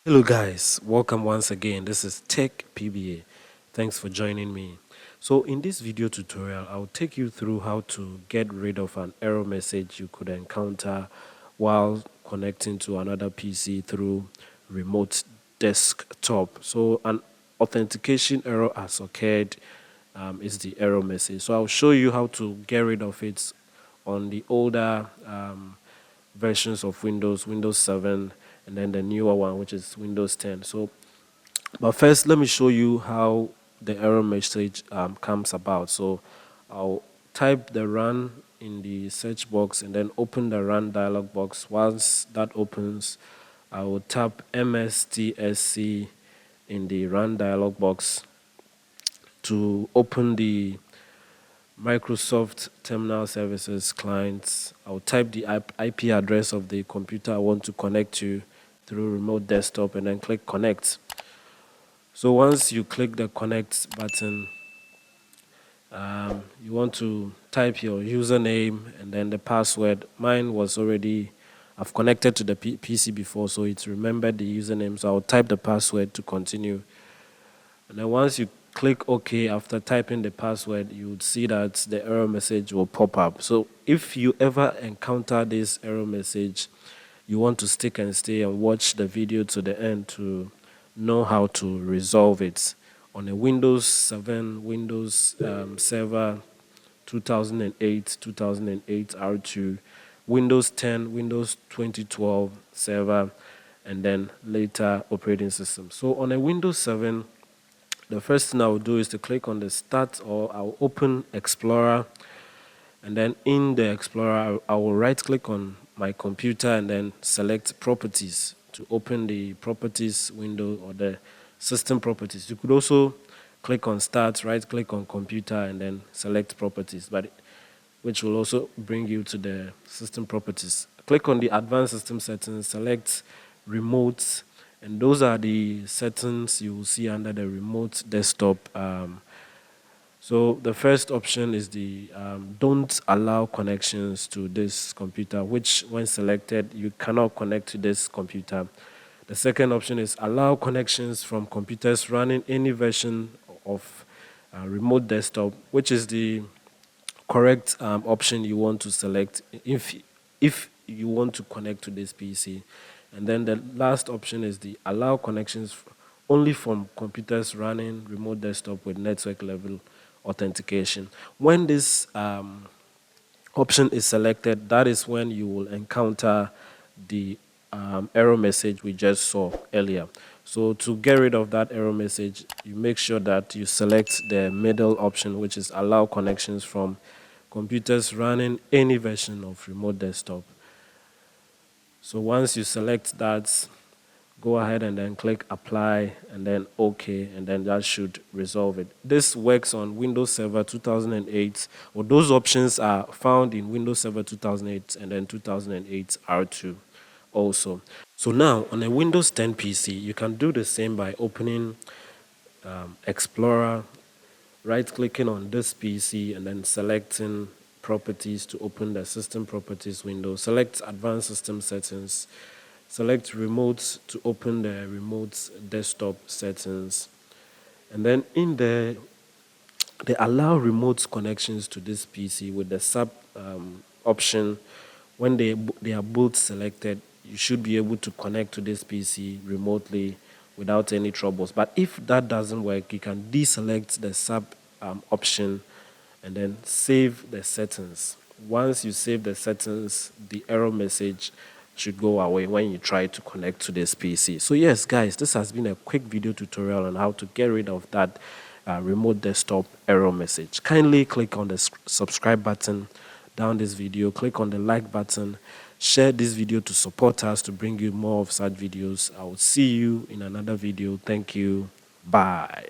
Hello guys, welcome once again. This is Tech PBA. Thanks for joining me. So in this video tutorial, I'll take you through how to get rid of an error message you could encounter while connecting to another PC through remote desktop. So an authentication error has occurred is the error message. So I'll show you how to get rid of it on the older versions of Windows 7, and then the newer one, which is Windows 10. So, but first, let me show you how the error message comes about. So, I'll type the run in the search box and then open the run dialog box. Once that opens, I will tap MSTSC in the run dialog box to open the Microsoft Terminal Services clients. I'll type the IP address of the computer I want to connect to through remote desktop and then click connect. So once you click the connect button, you want to type your username and then the password. Mine was already, I've connected to the PC before, so it's remembered the username. So I'll type the password to continue. And then once you click OK after typing the password, you would see that the error message will pop up. So if you ever encounter this error message, you want to stick and stay and watch the video to the end to know how to resolve it. On a Windows 7, Windows Server 2008, 2008 R2, Windows 10, Windows 2012 Server, and then later operating system. So on a Windows 7, the first thing I will do is to click on the Start, or I'll open Explorer, and then in the Explorer, I will right-click on my computer and then select Properties to open the Properties window or the System Properties. You could also click on Start, right-click on Computer, and then select Properties, which will also bring you to the System Properties. Click on the Advanced System Settings, select Remote, and those are the settings you will see under the remote desktop. So the first option is the don't allow connections to this computer, which when selected, you cannot connect to this computer. The second option is allow connections from computers running any version of remote desktop, which is the correct option you want to select if you want to connect to this PC. And then the last option is the allow connections only from computers running remote desktop with network level authentication. When this option is selected, that is when you will encounter the error message we just saw earlier. So to get rid of that error message, you make sure that you select the middle option, which is allow connections from computers running any version of remote desktop. So once you select that, go ahead and then click apply and then OK, and then that should resolve it. This works on Windows Server 2008, or those options are found in Windows Server 2008 and then 2008 R2 also. So now on a Windows 10 PC, you can do the same by opening Explorer, right-clicking on this PC and then selecting Properties to open the System Properties window. Select Advanced System Settings. Select Remote to open the Remote Desktop settings. And then in there, they allow remote connections to this PC with the sub option. When they are both selected, you should be able to connect to this PC remotely without any troubles. But if that doesn't work, you can deselect the sub option and then save the settings. Once you save the settings, the error message should go away when you try to connect to this PC. So yes, guys, this has been a quick video tutorial on how to get rid of that remote desktop error message. Kindly click on the subscribe button down this video, click on the like button, share this video to support us to bring you more of such videos. I will see you in another video. Thank you. Bye.